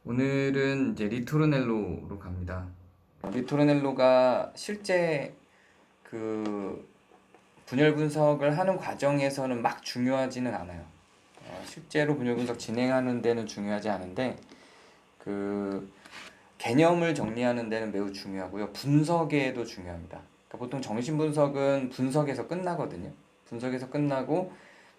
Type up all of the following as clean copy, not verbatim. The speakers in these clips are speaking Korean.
오늘은 이제 리토르넬로로 갑니다. 리토르넬로가 실제 그 분열 분석을 하는 과정에서는 막 중요하지는 않아요. 실제로 분열 분석 진행하는 데는 중요하지 않은데 그 개념을 정리하는 데는 매우 중요하고요. 분석에도 중요합니다. 그러니까 보통 정신 분석은 분석에서 끝나거든요. 분석에서 끝나고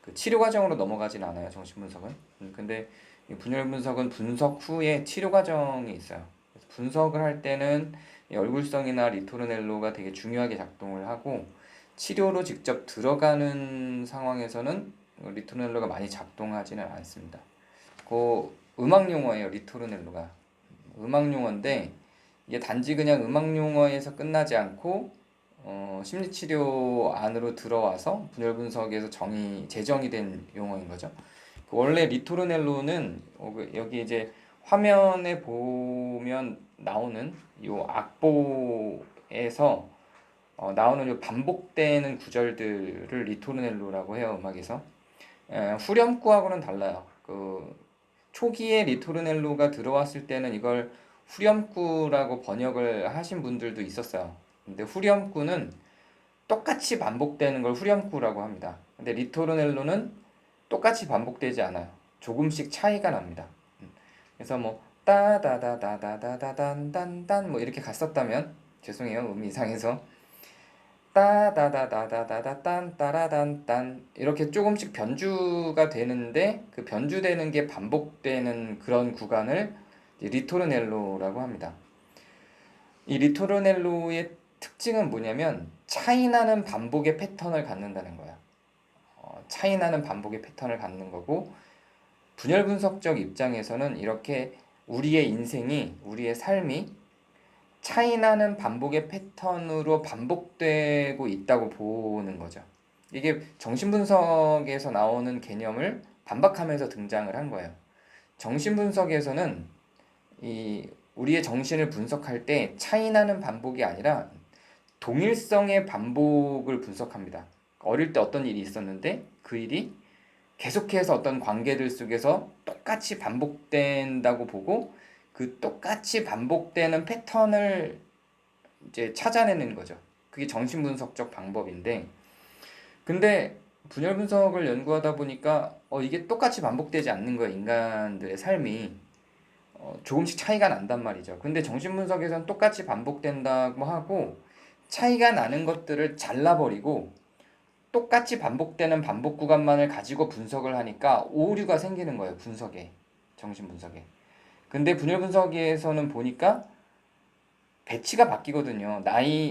그 치료 과정으로 넘어가진 않아요. 정신 분석은. 근데 이 분열 분석은 분석 후에 치료 과정이 있어요. 그래서 분석을 할 때는 이 얼굴성이나 리토르넬로가 되게 중요하게 작동을 하고 치료로 직접 들어가는 상황에서는 리토르넬로가 많이 작동하지는 않습니다. 그 음악 용어예요. 리토르넬로가 음악 용어인데 이게 단지 그냥 음악 용어에서 끝나지 않고 심리치료 안으로 들어와서 분열 분석에서 재정이 된 용어인 거죠. 원래 리토르넬로는 여기 이제 화면에 보면 나오는 요 악보에서 나오는 요 반복되는 구절들을 리토르넬로라고 해요, 음악에서. 후렴구하고는 달라요. 초기에 리토르넬로가 들어왔을 때는 이걸 후렴구라고 번역을 하신 분들도 있었어요. 근데 후렴구는 똑같이 반복되는 걸 후렴구라고 합니다. 근데 리토르넬로는 똑같이 반복되지 않아요. 조금씩 차이가 납니다. 그래서 뭐 따다다다다다다단단단 뭐 이렇게 갔었다면 죄송해요, 음이 이상해서 따다다다다다단 따라단단 이렇게 조금씩 변주가 되는데 그 변주되는 게 반복되는 그런 구간을 리토르넬로라고 합니다. 이 리토르넬로의 특징은 뭐냐면 차이나는 반복의 패턴을 갖는다는 거야. 차이나는 반복의 패턴을 갖는 거고 분열 분석적 입장에서는 이렇게 우리의 삶이 차이나는 반복의 패턴으로 반복되고 있다고 보는 거죠. 이게 정신분석에서 나오는 개념을 반박하면서 등장을 한 거예요. 정신분석에서는 우리의 정신을 분석할 때 차이나는 반복이 아니라 동일성의 반복을 분석합니다. 어릴 때 어떤 일이 있었는데 그 일이 계속해서 어떤 관계들 속에서 똑같이 반복된다고 보고 그 똑같이 반복되는 패턴을 이제 찾아내는 거죠. 그게 정신분석적 방법인데, 근데 분열 분석을 연구하다 보니까 이게 똑같이 반복되지 않는 거예요. 인간들의 삶이 조금씩 차이가 난단 말이죠. 근데 정신분석에서는 똑같이 반복된다고 하고 차이가 나는 것들을 잘라버리고 똑같이 반복되는 반복 구간만을 가지고 분석을 하니까 오류가 생기는 거예요. 정신분석에. 근데 분열 분석에서는 보니까 배치가 바뀌거든요.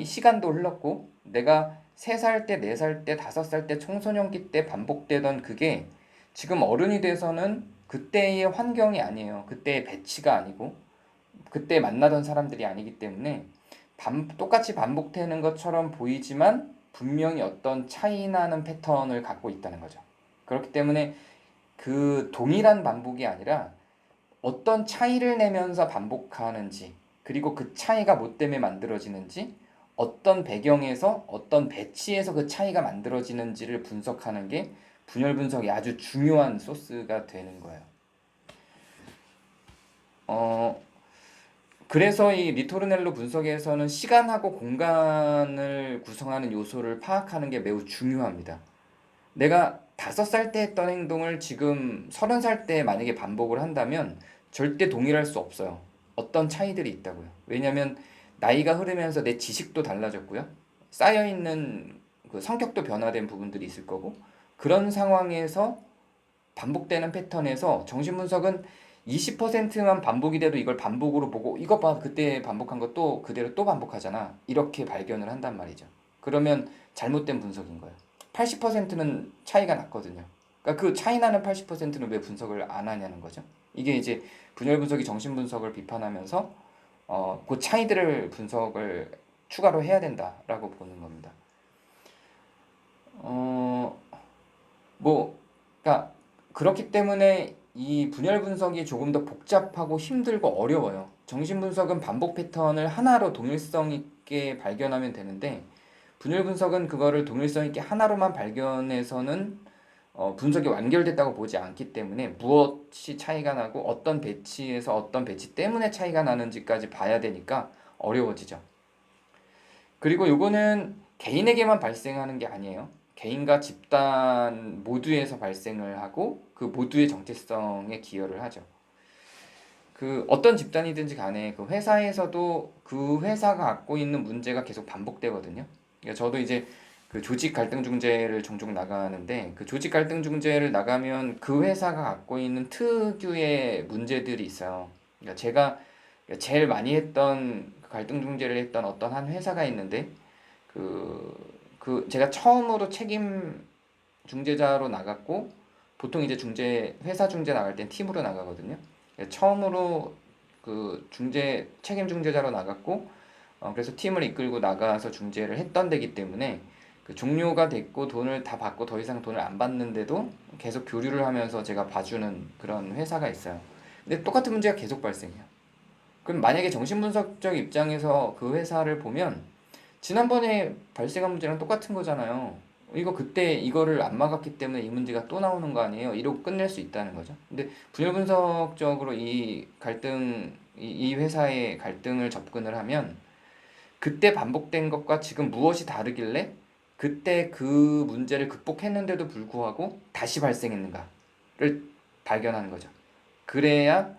시간도 흘렀고, 내가 3살 때, 4살 때, 5살 때, 청소년기 때 반복되던 그게 지금 어른이 돼서는 그때의 환경이 아니에요. 그때의 배치가 아니고, 그때 만나던 사람들이 아니기 때문에 똑같이 반복되는 것처럼 보이지만 분명히 어떤 차이 나는 패턴을 갖고 있다는 거죠. 그렇기 때문에 그 동일한 반복이 아니라 어떤 차이를 내면서 반복하는지, 그리고 그 차이가 뭐 때문에 만들어지는지, 어떤 배경에서, 어떤 배치에서 그 차이가 만들어지는지를 분석하는 게 분열 분석이 아주 중요한 소스가 되는 거예요. 그래서 이 리토르넬로 분석에서는 시간하고 공간을 구성하는 요소를 파악하는 게 매우 중요합니다. 내가 5살 때 했던 행동을 지금 30살 때 만약에 반복을 한다면 절대 동일할 수 없어요. 어떤 차이들이 있다고요. 왜냐하면 나이가 흐르면서 내 지식도 달라졌고요. 쌓여있는 그 성격도 변화된 부분들이 있을 거고 그런 상황에서 반복되는 패턴에서 정신분석은 20%만 반복이 돼도 이걸 반복으로 보고 이것 봐 그때 반복한 거 또 그대로 또 반복하잖아 이렇게 발견을 한단 말이죠. 그러면 잘못된 분석인 거예요. 80%는 차이가 났거든요. 그러니까 그 차이 나는 80%는 왜 분석을 안 하냐는 거죠. 이게 이제 분열 분석이 정신 분석을 비판하면서 그 차이들을 분석을 추가로 해야 된다라고 보는 겁니다. 어, 그러니까 그렇기 때문에 이 분열 분석이 조금 더 복잡하고 힘들고 어려워요. 정신 분석은 반복 패턴을 하나로 동일성 있게 발견하면 되는데 분열 분석은 그거를 동일성 있게 하나로만 발견해서는 분석이 완결됐다고 보지 않기 때문에 무엇이 차이가 나고 어떤 배치에서 어떤 배치 때문에 차이가 나는지까지 봐야 되니까 어려워지죠. 그리고 요거는 개인에게만 발생하는 게 아니에요. 개인과 집단 모두에서 발생을 하고 그 모두의 정체성에 기여를 하죠. 그 어떤 집단이든지 간에 그 회사에서도 그 회사가 갖고 있는 문제가 계속 반복되거든요. 그러니까 저도 이제 그 조직 갈등 중재를 종종 나가는데 그 조직 갈등 중재를 나가면 그 회사가 갖고 있는 특유의 문제들이 있어요. 그러니까 제가 제일 많이 했던 그 갈등 중재를 했던 어떤 한 회사가 있는데 제가 처음으로 책임 중재자로 나갔고 보통 이제 회사 중재 나갈 땐 팀으로 나가거든요. 처음으로 그 책임 중재자로 나갔고 그래서 팀을 이끌고 나가서 중재를 했던 데기 때문에 그 종료가 됐고 돈을 다 받고 더 이상 돈을 안 받는데도 계속 교류를 하면서 제가 봐주는 그런 회사가 있어요. 근데 똑같은 문제가 계속 발생해요. 그럼 만약에 정신분석적 입장에서 그 회사를 보면 지난번에 발생한 문제랑 똑같은 거잖아요. 이거 그때 이거를 안 막았기 때문에 이 문제가 또 나오는 거 아니에요? 이러고 끝낼 수 있다는 거죠. 근데 분열 분석적으로 이 회사의 갈등을 접근을 하면 그때 반복된 것과 지금 무엇이 다르길래 그때 그 문제를 극복했는데도 불구하고 다시 발생했는가를 발견하는 거죠. 그래야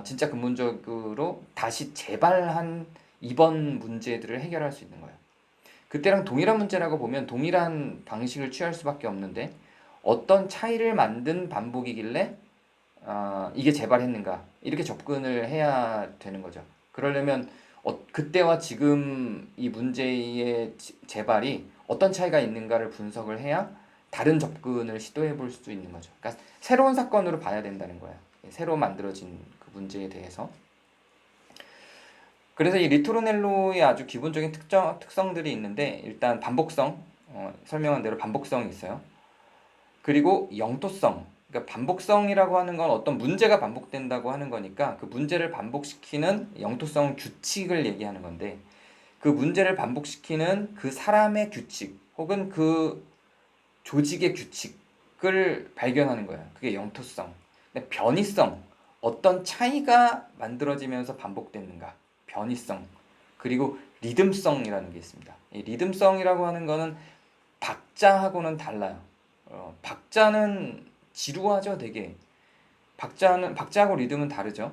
진짜 근본적으로 다시 재발한 이번 문제들을 해결할 수 있는 거예요. 그때랑 동일한 문제라고 보면 동일한 방식을 취할 수밖에 없는데 어떤 차이를 만든 반복이길래 이게 재발했는가 이렇게 접근을 해야 되는 거죠. 그러려면 그때와 지금 이 문제의 재발이 어떤 차이가 있는가를 분석을 해야 다른 접근을 시도해 볼 수 있는 거죠. 그러니까 새로운 사건으로 봐야 된다는 거예요. 새로 만들어진 그 문제에 대해서. 그래서 이 리토르넬로의 아주 기본적인 특성들이 있는데 일단 반복성, 설명한 대로 반복성이 있어요. 그리고 영토성, 그러니까 반복성이라고 하는 건 어떤 문제가 반복된다고 하는 거니까 그 문제를 반복시키는 영토성 규칙을 얘기하는 건데 그 문제를 반복시키는 그 사람의 규칙 혹은 그 조직의 규칙을 발견하는 거예요. 그게 영토성. 변이성, 어떤 차이가 만들어지면서 반복되는가. 변이성. 그리고 리듬성이라는 게 있습니다. 이 리듬성이라고 하는 거는 박자하고는 달라요. 박자는 지루하죠, 되게. 박자하고 리듬은 다르죠.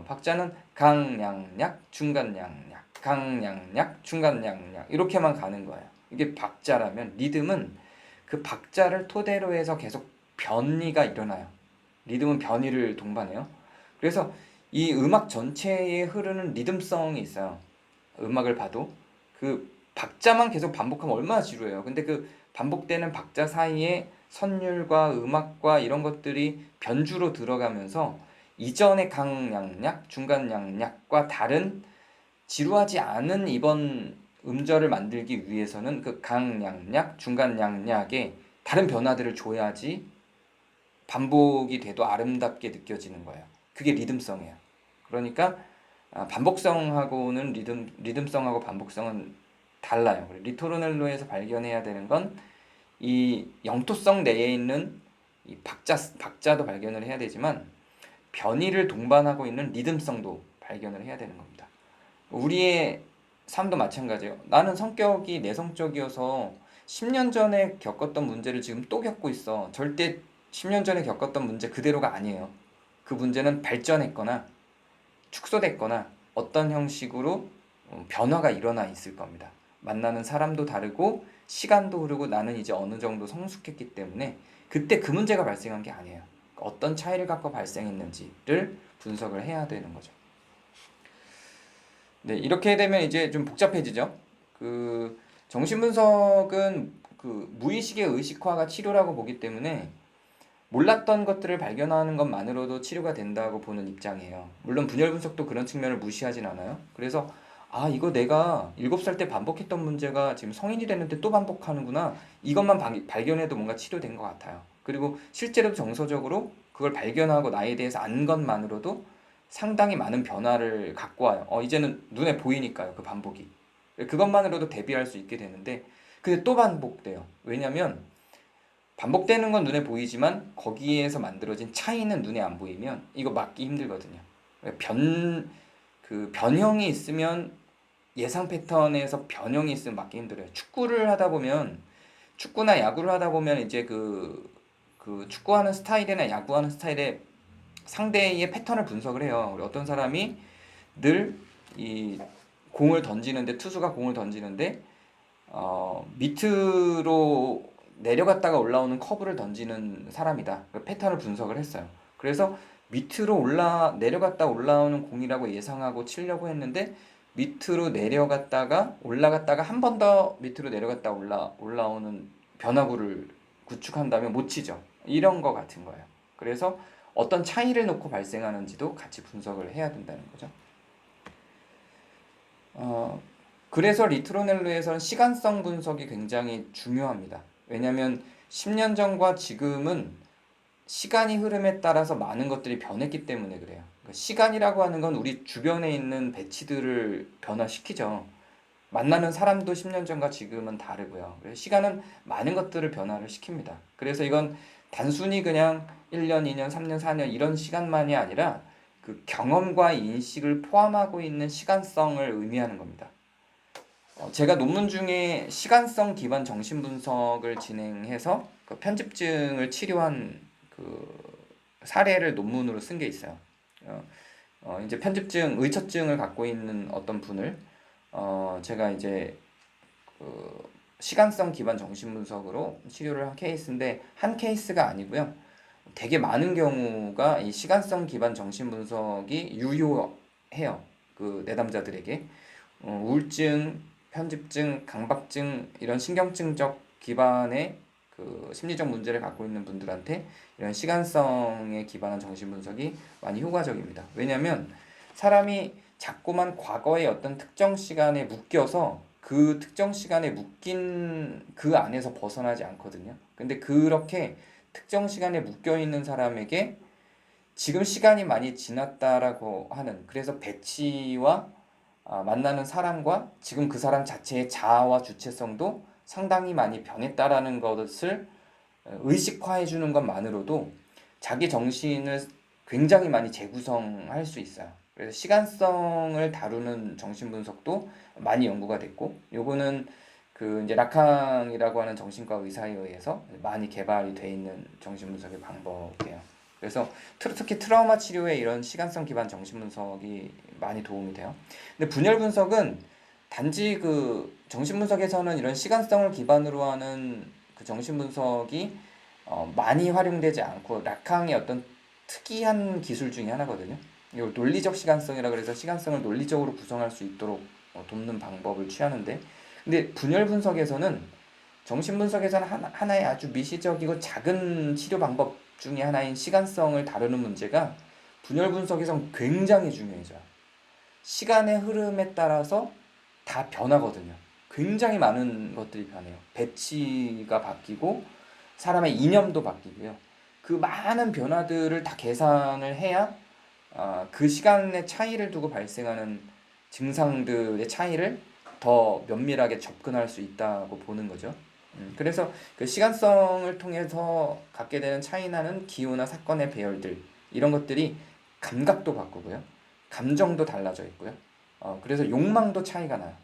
박자는 강양약, 중간양약, 강양약, 중간양약 이렇게만 가는 거예요. 이게 박자라면 리듬은 그 박자를 토대로 해서 계속 변이가 일어나요. 리듬은 변이를 동반해요. 그래서 이 음악 전체에 흐르는 리듬성이 있어요. 음악을 봐도 그 박자만 계속 반복하면 얼마나 지루해요. 근데 그 반복되는 박자 사이에 선율과 음악과 이런 것들이 변주로 들어가면서 이전의 강양약, 중간양약과 다른 지루하지 않은 이번 음절을 만들기 위해서는 그 강양약, 중간양약에 다른 변화들을 줘야지 반복이 돼도 아름답게 느껴지는 거예요. 그게 리듬성이에요. 그러니까 반복성하고는 리듬성하고 반복성은 달라요. 리토르넬로에서 발견해야 되는 건 이 영토성 내에 있는 이 박자도 발견을 해야 되지만 변이를 동반하고 있는 리듬성도 발견을 해야 되는 겁니다. 우리의 삶도 마찬가지예요. 나는 성격이 내성적이어서 10년 전에 겪었던 문제를 지금 또 겪고 있어. 절대 10년 전에 겪었던 문제 그대로가 아니에요. 그 문제는 발전했거나 축소됐거나 어떤 형식으로 변화가 일어나 있을 겁니다. 만나는 사람도 다르고 시간도 흐르고 나는 이제 어느 정도 성숙했기 때문에 그때 그 문제가 발생한 게 아니에요. 어떤 차이를 갖고 발생했는지를 분석을 해야 되는 거죠. 네, 이렇게 되면 이제 좀 복잡해지죠. 그 정신분석은 그 무의식의 의식화가 치료라고 보기 때문에 몰랐던 것들을 발견하는 것만으로도 치료가 된다고 보는 입장이에요. 물론 분열 분석도 그런 측면을 무시하진 않아요. 그래서 이거 내가 7살 때 반복했던 문제가 지금 성인이 됐는데 또 반복하는구나. 이것만 발견해도 뭔가 치료된 것 같아요. 그리고 실제로 정서적으로 그걸 발견하고 나에 대해서 안 것만으로도 상당히 많은 변화를 갖고 와요. 이제는 눈에 보이니까요. 그 반복이. 그것만으로도 대비할 수 있게 되는데 근데 또 반복돼요. 왜냐면 반복되는 건 눈에 보이지만 거기에서 만들어진 차이는 눈에 안 보이면 이거 막기 힘들거든요. 그 변형이 있으면 예상 패턴에서 변형이 있으면 막기 힘들어요. 축구나 야구를 하다 보면 이제 그 축구하는 스타일이나 야구하는 스타일의 상대의 패턴을 분석을 해요. 어떤 사람이 늘 이 공을 던지는데 투수가 공을 던지는데 밑으로 내려갔다가 올라오는 커브를 던지는 사람이다. 그 패턴을 분석을 했어요. 그래서 밑으로 내려갔다 올라오는 공이라고 예상하고 치려고 했는데 밑으로 내려갔다가 올라갔다가 한 번 더 밑으로 내려갔다 올라오는 변화구를 구축한다면 못 치죠. 이런 거 같은 거예요. 그래서 어떤 차이를 놓고 발생하는지도 같이 분석을 해야 된다는 거죠. 그래서 리트로넬로에서는 시간성 분석이 굉장히 중요합니다. 왜냐하면 10년 전과 지금은 시간이 흐름에 따라서 많은 것들이 변했기 때문에 그래요. 그러니까 시간이라고 하는 건 우리 주변에 있는 배치들을 변화시키죠. 만나는 사람도 10년 전과 지금은 다르고요. 그래서 시간은 많은 것들을 변화를 시킵니다. 그래서 이건 단순히 그냥 1년, 2년, 3년, 4년 이런 시간만이 아니라 그 경험과 인식을 포함하고 있는 시간성을 의미하는 겁니다. 제가 논문 중에 시간성 기반 정신분석을 진행해서 그 편집증을 치료한 그 사례를 논문으로 쓴 게 있어요. 이제 의처증을 갖고 있는 어떤 분을 제가 이제 그 시간성 기반 정신분석으로 치료를 한 케이스인데 한 케이스가 아니고요. 되게 많은 경우가 이 시간성 기반 정신분석이 유효해요. 그 내담자들에게 우울증, 편집증, 강박증 이런 신경증적 기반의 그 심리적 문제를 갖고 있는 분들한테 이런 시간성에 기반한 정신분석이 많이 효과적입니다. 왜냐하면 사람이 자꾸만 과거의 어떤 특정 시간에 묶여서 그 특정 시간에 묶인 그 안에서 벗어나지 않거든요. 근데 그렇게 특정 시간에 묶여 있는 사람에게 지금 시간이 많이 지났다라고 하는 그래서 배치와 만나는 사람과 지금 그 사람 자체의 자아와 주체성도 상당히 많이 변했다라는 것을 의식화해 주는 것만으로도 자기 정신을 굉장히 많이 재구성할 수 있어요. 그래서 시간성을 다루는 정신분석도 많이 연구가 됐고, 요거는 그 이제 라캉이라고 하는 정신과 의사에 의해서 많이 개발이 돼 있는 정신분석의 방법이에요. 그래서 특히 트라우마 치료에 이런 시간성 기반 정신분석이 많이 도움이 돼요. 근데 분열 분석은 단지 그 정신분석에서는 이런 시간성을 기반으로 하는 그 정신분석이 많이 활용되지 않고 라캉의 어떤 특이한 기술 중에 하나거든요. 이걸 논리적 시간성이라 그래서 시간성을 논리적으로 구성할 수 있도록 돕는 방법을 취하는데, 근데 분열 분석에서는 정신분석에서는 하나의 아주 미시적이고 작은 치료 방법 중에 하나인 시간성을 다루는 문제가 분열 분석에선 굉장히 중요해져요. 시간의 흐름에 따라서 다 변하거든요. 굉장히 많은 것들이 변해요. 배치가 바뀌고 사람의 이념도 바뀌고요. 그 많은 변화들을 다 계산을 해야 그 시간의 차이를 두고 발생하는 증상들의 차이를 더 면밀하게 접근할 수 있다고 보는 거죠. 그래서 그 시간성을 통해서 갖게 되는 차이나는 기호나 사건의 배열들 이런 것들이 감각도 바꾸고요. 감정도 달라져 있고요. 그래서 욕망도 차이가 나요.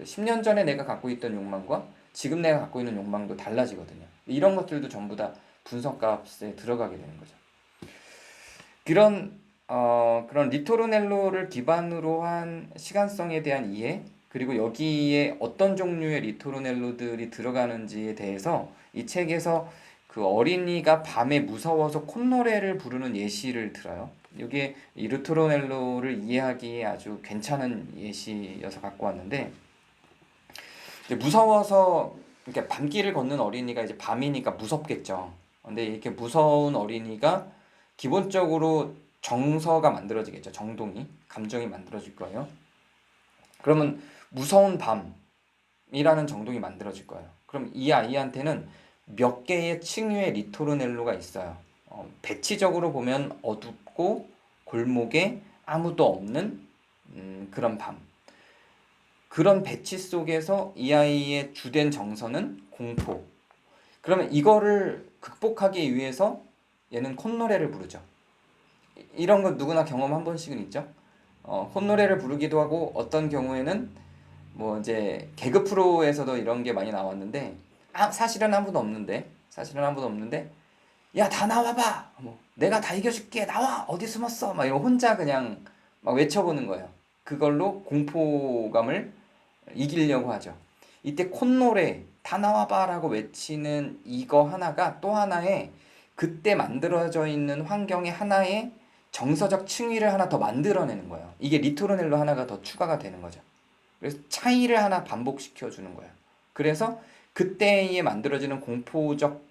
10년 전에 내가 갖고 있던 욕망과 지금 내가 갖고 있는 욕망도 달라지거든요. 이런 것들도 전부 다 분석값에 들어가게 되는 거죠. 그런 리토르넬로를 기반으로 한 시간성에 대한 이해, 그리고 여기에 어떤 종류의 리토르넬로들이 들어가는지에 대해서 이 책에서 그 어린이가 밤에 무서워서 콧노래를 부르는 예시를 들어요. 이게 이 리토르넬로를 이해하기에 아주 괜찮은 예시여서 갖고 왔는데, 이제 무서워서 이렇게 밤길을 걷는 어린이가 이제 밤이니까 무섭겠죠. 근데 이렇게 무서운 어린이가 기본적으로 정서가 만들어지겠죠. 정동이, 감정이 만들어질 거예요. 그러면 무서운 밤이라는 정동이 만들어질 거예요. 그럼 이 아이한테는 몇 개의 층위의 리토르넬로가 있어요. 배치적으로 보면 어둡고 골목에 아무도 없는 그런 밤. 그런 배치 속에서 이 아이의 주된 정서는 공포. 그러면 이거를 극복하기 위해서 얘는 콧노래를 부르죠. 이런 거 누구나 경험 한 번씩은 있죠. 콧노래를 부르기도 하고 어떤 경우에는 뭐 이제 개그 프로에서도 이런 게 많이 나왔는데 사실은 아무도 없는데 야 다 나와봐 뭐 내가 다 이겨줄게 나와 어디 숨었어 막 이런 혼자 그냥 막 외쳐보는 거예요. 그걸로 공포감을 이기려고 하죠. 이때 콧노래 다 나와봐라고 외치는 이거 하나가 또 하나의 그때 만들어져 있는 환경의 하나의 정서적 층위를 하나 더 만들어내는 거예요. 이게 리토르넬로 하나가 더 추가가 되는 거죠. 그래서 차이를 하나 반복시켜 주는 거예요. 그래서 그때에 만들어지는 공포적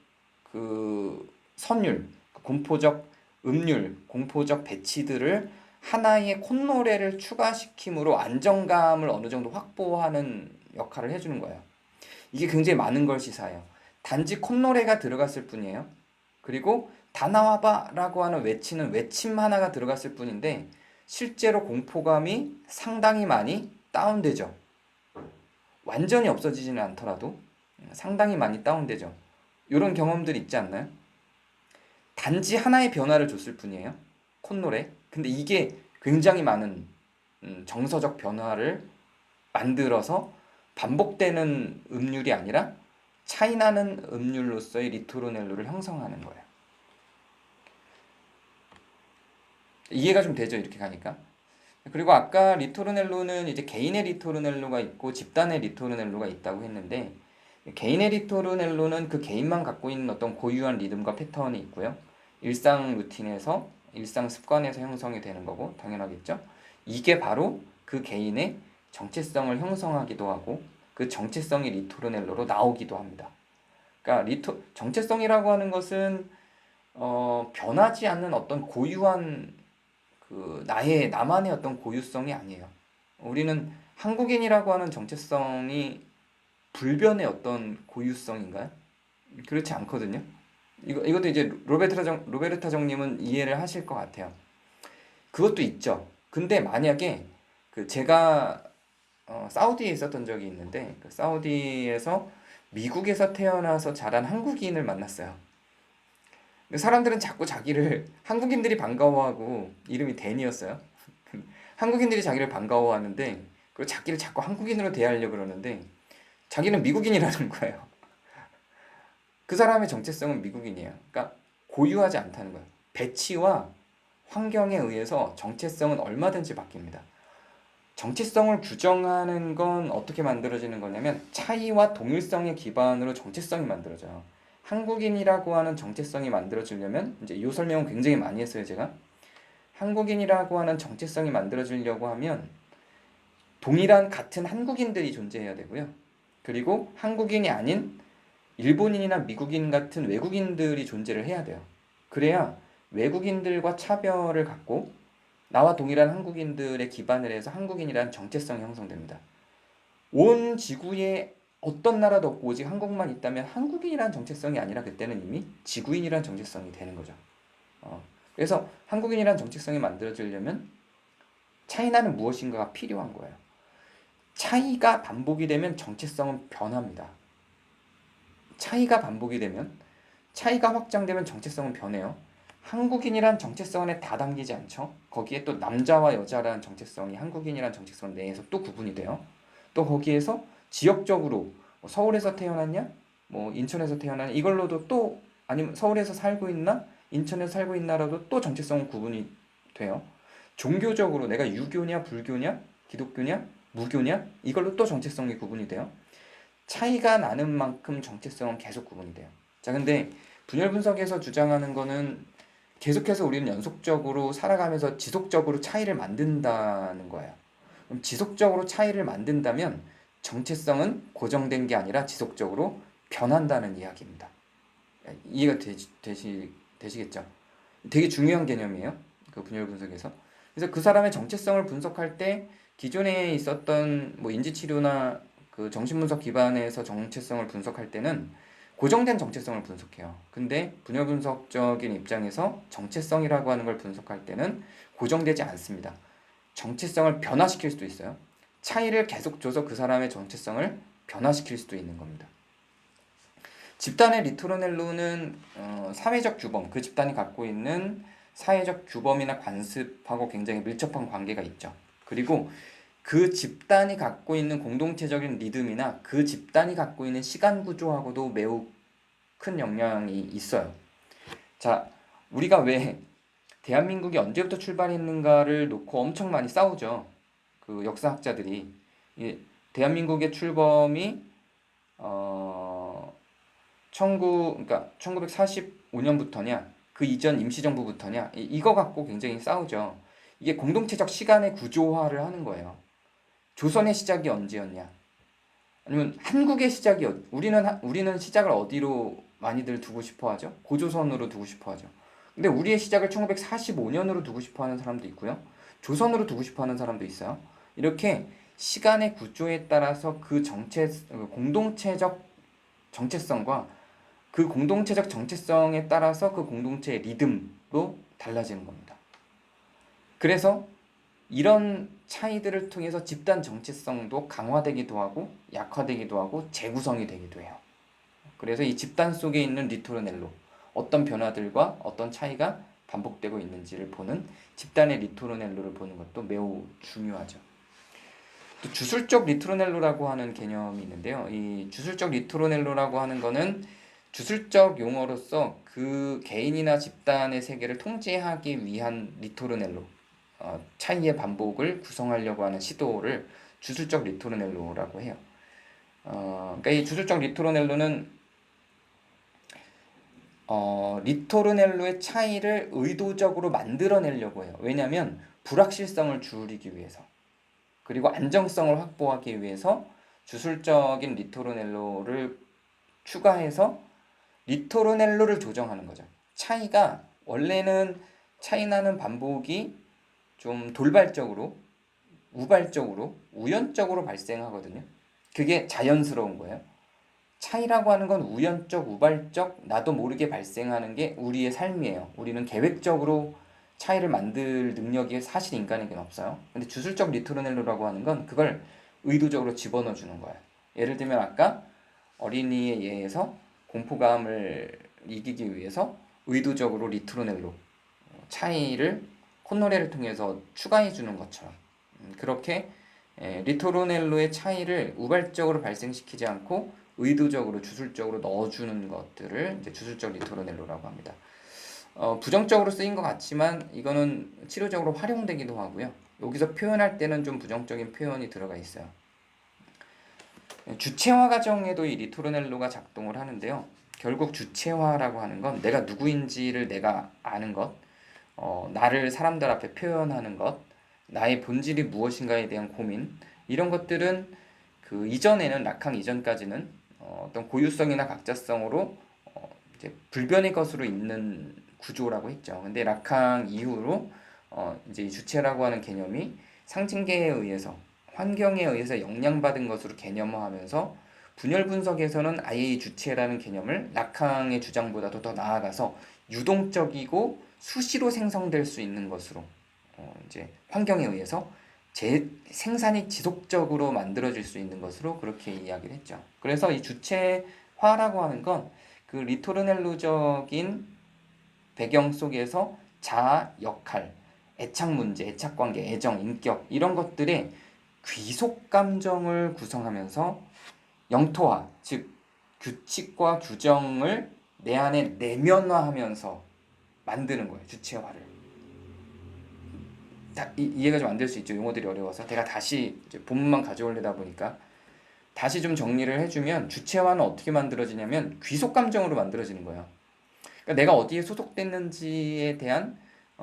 그 선율, 공포적 음률, 공포적 배치들을 하나의 콧노래를 추가시킴으로 안정감을 어느 정도 확보하는 역할을 해주는 거예요. 이게 굉장히 많은 걸 시사해요. 단지 콧노래가 들어갔을 뿐이에요. 그리고 다 나와봐 라고 하는 외치는 외침 하나가 들어갔을 뿐인데 실제로 공포감이 상당히 많이 다운되죠. 완전히 없어지지는 않더라도 상당히 많이 다운되죠. 이런 경험들 있지 않나요? 단지 하나의 변화를 줬을 뿐이에요. 콧노래. 근데 이게 굉장히 많은 정서적 변화를 만들어서 반복되는 음률이 아니라 차이나는 음률로서의 리토르넬로를 형성하는 거예요. 이해가 좀 되죠? 이렇게 가니까. 그리고 아까 리토르넬로는 이제 개인의 리토르넬로가 있고 집단의 리토르넬로가 있다고 했는데 개인의 리토르넬로는 그 개인만 갖고 있는 어떤 고유한 리듬과 패턴이 있고요. 일상 루틴에서 일상 습관에서 형성이 되는 거고 당연하겠죠. 이게 바로 그 개인의 정체성을 형성하기도 하고 그 정체성이 리토르넬로로 나오기도 합니다. 그러니까 정체성이라고 하는 것은 변하지 않는 어떤 고유한 그 나만의 어떤 고유성이 아니에요. 우리는 한국인이라고 하는 정체성이 불변의 어떤 고유성인가요? 그렇지 않거든요. 이것도 이제 로베르타 정님은 이해를 하실 것 같아요. 그것도 있죠. 근데 만약에 제가 사우디에 있었던 적이 있는데 그 사우디에서 미국에서 태어나서 자란 한국인을 만났어요. 사람들은 자꾸 자기를 한국인들이 반가워하고 이름이 댄이었어요. 한국인들이 자기를 반가워하는데 그리고 자기를 자꾸 한국인으로 대하려고 그러는데 자기는 미국인이라는 거예요. 그 사람의 정체성은 미국인이에요. 그러니까 고유하지 않다는 거예요. 배치와 환경에 의해서 정체성은 얼마든지 바뀝니다. 정체성을 규정하는 건 어떻게 만들어지는 거냐면 차이와 동일성의 기반으로 정체성이 만들어져요. 한국인이라고 하는 정체성이 만들어지려면 이제 이 설명은 굉장히 많이 했어요, 제가. 한국인이라고 하는 정체성이 만들어지려고 하면 동일한 같은 한국인들이 존재해야 되고요. 그리고 한국인이 아닌 일본인이나 미국인 같은 외국인들이 존재를 해야 돼요. 그래야 외국인들과 차별을 갖고 나와 동일한 한국인들의 기반을 해서 한국인이라는 정체성이 형성됩니다. 온 지구에 어떤 나라도 없고 오직 한국만 있다면 한국인이라는 정체성이 아니라 그때는 이미 지구인이라는 정체성이 되는 거죠. 그래서 한국인이라는 정체성이 만들어지려면 차이나는 무엇인가가 필요한 거예요. 차이가 반복이 되면 정체성은 변합니다. 차이가 반복이 되면 차이가 확장되면 정체성은 변해요. 한국인이란 정체성 다 담기지 않죠. 거기에 또 남자와 여자라는 정체성이 한국인이란 정체성 내에서 또 구분이 돼요. 또 거기에서 지역적으로 서울에서 태어났냐, 뭐 인천에서 태어났냐 이걸로도 또 아니면 서울에서 살고 있나, 인천에서 살고 있나라도 또 정체성은 구분이 돼요. 종교적으로 내가 유교냐, 불교냐, 기독교냐, 무교냐 이걸로 또 정체성이 구분이 돼요. 차이가 나는 만큼 정체성은 계속 구분이 돼요. 자, 근데 분열 분석에서 주장하는 거는 계속해서 우리는 연속적으로 살아가면서 지속적으로 차이를 만든다는 거예요. 그럼 지속적으로 차이를 만든다면 정체성은 고정된 게 아니라 지속적으로 변한다는 이야기입니다. 이해가 되시겠죠? 되게 중요한 개념이에요. 그 분열 분석에서. 그래서 그 사람의 정체성을 분석할 때 기존에 있었던 뭐 인지치료나 그 정신분석 기반에서 정체성을 분석할 때는 고정된 정체성을 분석해요. 근데 분열 분석적인 입장에서 정체성이라고 하는 걸 분석할 때는 고정되지 않습니다. 정체성을 변화시킬 수도 있어요. 차이를 계속 줘서 그 사람의 정체성을 변화시킬 수도 있는 겁니다. 집단의 리토르넬로는 사회적 규범, 그 집단이 갖고 있는 사회적 규범이나 관습하고 굉장히 밀접한 관계가 있죠. 그리고 그 집단이 갖고 있는 공동체적인 리듬이나 그 집단이 갖고 있는 시간 구조하고도 매우 큰 영향이 있어요. 자, 우리가 왜 대한민국이 언제부터 출발했는가를 놓고 엄청 많이 싸우죠. 그 역사학자들이. 대한민국의 출범이 1945년부터냐, 그 이전 임시정부부터냐, 이거 갖고 굉장히 싸우죠. 이게 공동체적 시간의 구조화를 하는 거예요. 조선의 시작이 언제였냐? 아니면 한국의 시작이 우리는 시작을 어디로 많이들 두고 싶어 하죠? 고조선으로 두고 싶어 하죠. 근데 우리의 시작을 1945년으로 두고 싶어 하는 사람도 있고요. 조선으로 두고 싶어 하는 사람도 있어요. 이렇게 시간의 구조에 따라서 그 공동체적 정체성과 그 공동체적 정체성에 따라서 그 공동체의 리듬도 달라지는 겁니다. 그래서 이런 차이들을 통해서 집단 정체성도 강화되기도 하고 약화되기도 하고 재구성이 되기도 해요. 그래서 이 집단 속에 있는 리토르넬로, 어떤 변화들과 어떤 차이가 반복되고 있는지를 보는 집단의 리토르넬로를 보는 것도 매우 중요하죠. 또 주술적 리토르넬로라고 하는 개념이 있는데요. 이 주술적 리토르넬로라고 하는 거는 주술적 용어로서 그 개인이나 집단의 세계를 통제하기 위한 리토르넬로, 차이의 반복을 구성하려고 하는 시도를 주술적 리토르넬로라고 해요. 그러니까 이 주술적 리토르넬로는 리토르넬로의 차이를 의도적으로 만들어내려고 해요. 왜냐하면 불확실성을 줄이기 위해서, 그리고 안정성을 확보하기 위해서 주술적인 리토르넬로를 추가해서 리토르넬로를 조정하는 거죠. 차이가 원래는 차이나는 반복이 좀 돌발적으로, 우발적으로, 우연적으로 발생하거든요. 그게 자연스러운 거예요. 차이라고 하는 건 우연적, 우발적, 나도 모르게 발생하는 게 우리의 삶이에요. 우리는 계획적으로 차이를 만들 능력이 사실 인간에게는 없어요. 근데 주술적 리토르넬로라고 하는 건 그걸 의도적으로 집어넣어 주는 거예요. 예를 들면 아까 어린이에 의해서 공포감을 이기기 위해서 의도적으로 리토르넬로, 차이를 콧노래를 통해서 추가해 주는 것처럼, 그렇게 리토르넬로의 차이를 우발적으로 발생시키지 않고 의도적으로 주술적으로 넣어주는 것들을 이제 주술적 리토르넬로라고 합니다. 부정적으로 쓰인 것 같지만 이거는 치료적으로 활용되기도 하고요. 여기서 표현할 때는 좀 부정적인 표현이 들어가 있어요. 주체화 과정에도 이 리토르넬로가 작동을 하는데요. 결국 주체화라고 하는 건 내가 누구인지를 내가 아는 것, 나를 사람들 앞에 표현하는 것, 나의 본질이 무엇인가에 대한 고민, 이런 것들은 그 이전에는, 락항 이전까지는 어떤 고유성이나 각자성으로 이제 불변의 것으로 있는 구조라고 했죠. 근데 락항 이후로 이제 이 주체라고 하는 개념이 상징계에 의해서, 환경에 의해서 영향받은 것으로 개념화하면서 분열 분석에서는 아예 이 주체라는 개념을 락항의 주장보다도 더 나아가서 유동적이고 수시로 생성될 수 있는 것으로, 이제 환경에 의해서 생산이 지속적으로 만들어질 수 있는 것으로 그렇게 이야기를 했죠. 그래서 이 주체화라고 하는 건 그 리토르넬로적인 배경 속에서 자아, 역할, 애착 문제, 애착 관계, 애정, 인격, 이런 것들의 귀속 감정을 구성하면서 영토화, 즉 규칙과 규정을 내 안에 내면화하면서 만드는 거예요. 주체화를. 이해가 좀 안 될 수 있죠. 용어들이 어려워서. 제가 다시 이제 본문만 가져오려다 보니까 다시 좀 정리를 해주면, 주체화는 어떻게 만들어지냐면 귀속 감정으로 만들어지는 거예요. 그러니까 내가 어디에 소속됐는지에 대한,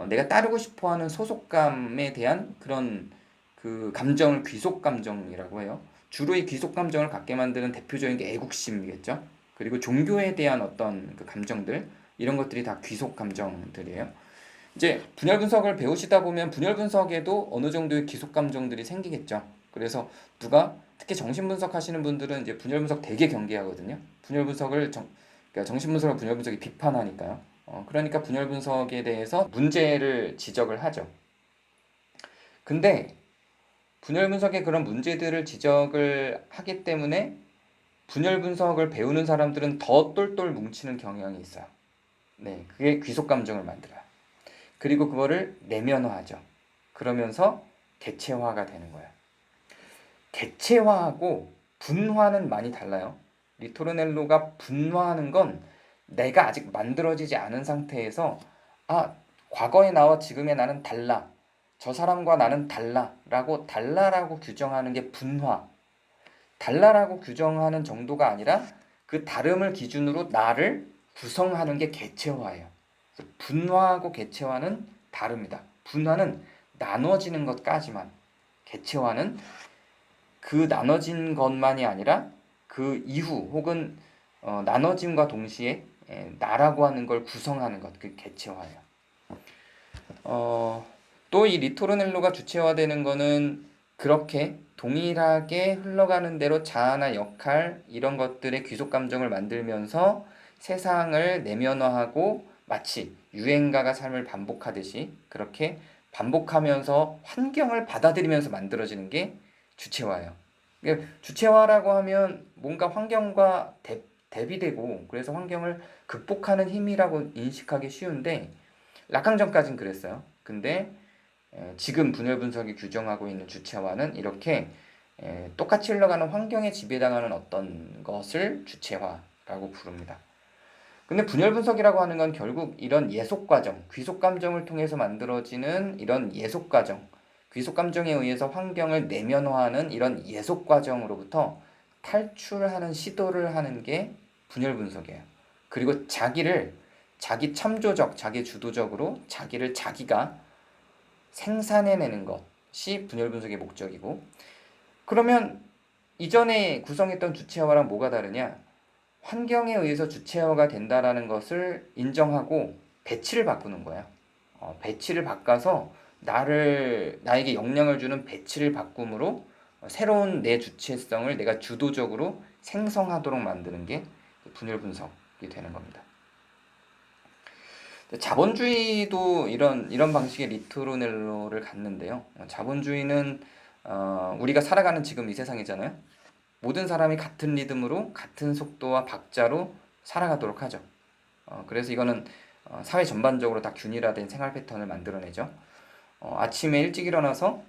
내가 따르고 싶어하는 소속감에 대한 그런 그 감정을 귀속 감정이라고 해요. 주로 이 귀속 감정을 갖게 만드는 대표적인 게 애국심이겠죠. 그리고 종교에 대한 어떤 그 감정들, 이런 것들이 다 귀속 감정들이에요. 이제 분열 분석을 배우시다 보면 분열 분석에도 어느 정도의 귀속 감정들이 생기겠죠. 그래서 특히 정신 분석 하시는 분들은 이제 분열 분석 되게 경계하거든요. 분열 분석을 그러니까 정신 분석을 분열 분석이 비판하니까요. 그러니까 분열 분석에 대해서 문제를 지적을 하죠. 근데 분열 분석의 그런 문제들을 지적을 하기 때문에 분열 분석을 배우는 사람들은 더 똘똘 뭉치는 경향이 있어요. 네, 그게 귀속 감정을 만들어요. 그리고 그거를 내면화하죠. 그러면서 개체화가 되는 거예요. 개체화하고 분화는 많이 달라요. 리토르넬로가 분화하는 건 내가 아직 만들어지지 않은 상태에서 과거의 나와 지금의 나는 달라. 저 사람과 나는 달라. 달라라고 규정하는 게 분화. 달라라고 규정하는 정도가 아니라 그 다름을 기준으로 나를 구성하는 게 개체화예요. 분화하고 개체화는 다릅니다. 분화는 나눠지는 것까지만, 개체화는 그 나눠진 것만이 아니라 그 이후 혹은 나눠짐과 동시에 나라고 하는 걸 구성하는 것, 그 개체화예요. 또 이 리토르넬로가 주체화되는 거는 그렇게 동일하게 흘러가는 대로 자아나 역할 이런 것들의 귀속 감정을 만들면서 세상을 내면화하고 마치 유행가가 삶을 반복하듯이 그렇게 반복하면서 환경을 받아들이면서 만들어지는 게 주체화예요. 주체화라고 하면 뭔가 환경과 대비되고 그래서 환경을 극복하는 힘이라고 인식하기 쉬운데 라칸 전까진 그랬어요. 근데 지금 분열 분석이 규정하고 있는 주체화는 이렇게 똑같이 흘러가는 환경에 지배당하는 어떤 것을 주체화라고 부릅니다. 근데 분열 분석이라고 하는 건 결국 이런 예속 과정, 귀속 감정을 통해서 만들어지는 이런 예속 과정, 귀속 감정에 의해서 환경을 내면화하는 이런 예속 과정으로부터 탈출하는 시도를 하는 게 분열 분석이에요. 그리고 자기 참조적, 자기 주도적으로 자기를 자기가 생산해내는 것이 분열 분석의 목적이고, 그러면 이전에 구성했던 주체화랑 뭐가 다르냐? 환경에 의해서 주체화가 된다라는 것을 인정하고 배치를 바꾸는 거야. 배치를 바꿔서 나에게 영향을 주는 배치를 바꿈으로 새로운 내 주체성을 내가 주도적으로 생성하도록 만드는 게 분열 분석이 되는 겁니다. 자본주의도 이런 방식의 리토르넬로를 갖는데요. 자본주의는 우리가 살아가는 지금 이 세상이잖아요. 모든 사람이 같은 리듬으로 같은 속도와 박자로 살아가도록 하죠. 그래서 이거는 사회 전반적으로 다 균일화된 생활 패턴을 만들어내죠. 아침에 일찍 일어나서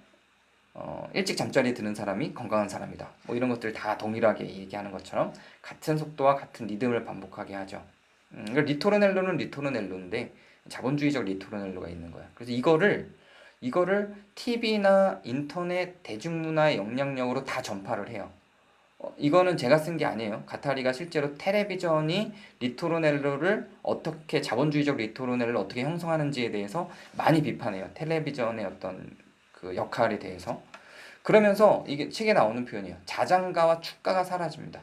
일찍 잠자리에 드는 사람이 건강한 사람이다. 뭐 이런 것들 다 동일하게 얘기하는 것처럼 같은 속도와 같은 리듬을 반복하게 하죠. 그러니까 리토르넬로는 리토르넬로인데 자본주의적 리토르넬로가 있는 거야. 그래서 이거를 TV나 인터넷 대중문화의 영향력으로 다 전파를 해요. 이거는 제가 쓴 게 아니에요. 가타리가 실제로 텔레비전이 리토르넬로를 어떻게 자본주의적 리토르넬로를 어떻게 형성하는지에 대해서 많이 비판해요. 텔레비전의 어떤 그 역할에 대해서. 그러면서 이게 책에 나오는 표현이에요. 자장가와 축가가 사라집니다.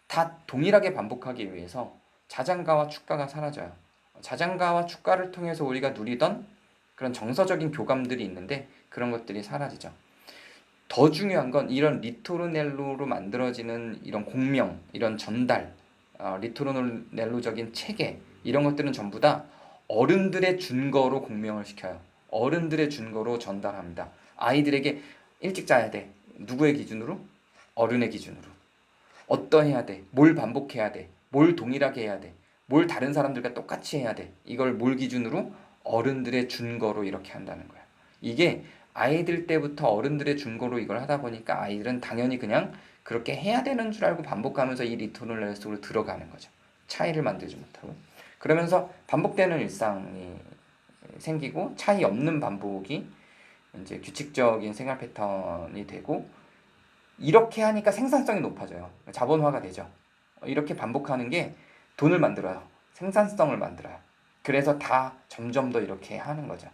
다 동일하게 반복하기 위해서 자장가와 축가가 사라져요. 자장가와 축가를 통해서 우리가 누리던 그런 정서적인 교감들이 있는데 그런 것들이 사라지죠. 더 중요한 건 이런 리토르넬로로 만들어지는 이런 공명, 이런 전달, 리토르넬로적인 체계 이런 것들은 전부 다 어른들의 준거로 공명을 시켜요. 어른들의 준거로 전달합니다. 아이들에게 일찍 자야 돼. 누구의 기준으로? 어른의 기준으로. 어떠해야 돼? 뭘 반복해야 돼? 뭘 동일하게 해야 돼? 뭘 다른 사람들과 똑같이 해야 돼? 이걸 뭘 기준으로? 어른들의 준거로 이렇게 한다는 거야. 이게 아이들 때부터 어른들의 준거로 이걸 하다 보니까 아이들은 당연히 그냥 그렇게 해야 되는 줄 알고 반복하면서 이 리토널 속으로 들어가는 거죠. 차이를 만들지 못하고. 그러면서 반복되는 일상이 생기고 차이 없는 반복이 이제 규칙적인 생활 패턴이 되고 이렇게 하니까 생산성이 높아져요. 자본화가 되죠. 이렇게 반복하는 게 돈을 만들어요. 생산성을 만들어요. 그래서 다 점점 더 이렇게 하는 거죠.